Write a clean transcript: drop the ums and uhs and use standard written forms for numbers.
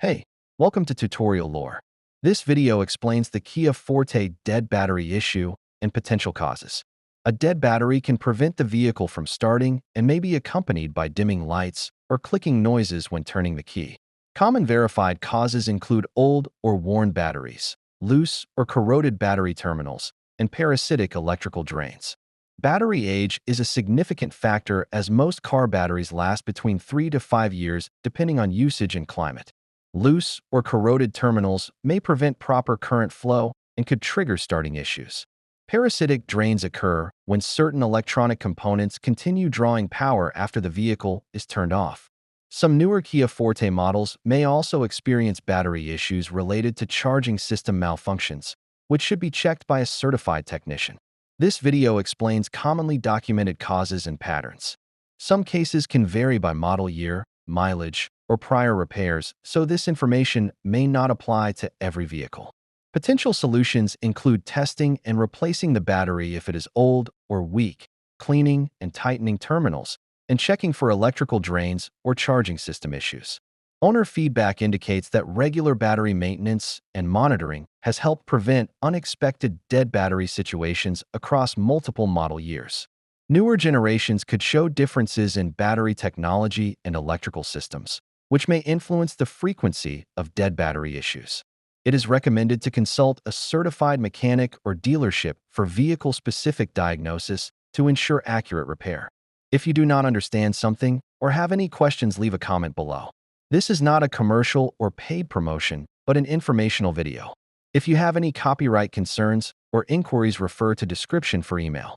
Hey, welcome to Tutorial Lore. This video explains the Kia Forte dead battery issue and potential causes. A dead battery can prevent the vehicle from starting and may be accompanied by dimming lights or clicking noises when turning the key. Common verified causes include old or worn batteries, loose or corroded battery terminals, and parasitic electrical drains. Battery age is a significant factor as most car batteries last between 3 to 5 years depending on usage and climate. Loose or corroded terminals may prevent proper current flow and could trigger starting issues. Parasitic drains occur when certain electronic components continue drawing power after the vehicle is turned off. Some newer Kia Forte models may also experience battery issues related to charging system malfunctions, which should be checked by a certified technician. This video explains commonly documented causes and patterns. Some cases can vary by model year, mileage, or prior repairs, so this information may not apply to every vehicle. Potential solutions include testing and replacing the battery if it is old or weak, cleaning and tightening terminals, and checking for electrical drains or charging system issues. Owner feedback indicates that regular battery maintenance and monitoring has helped prevent unexpected dead battery situations across multiple model years. Newer generations could show differences in battery technology and electrical systems, which may influence the frequency of dead battery issues. It is recommended to consult a certified mechanic or dealership for vehicle-specific diagnosis to ensure accurate repair. If you do not understand something or have any questions, leave a comment below. This is not a commercial or paid promotion, but an informational video. If you have any copyright concerns or inquiries, refer to description for email.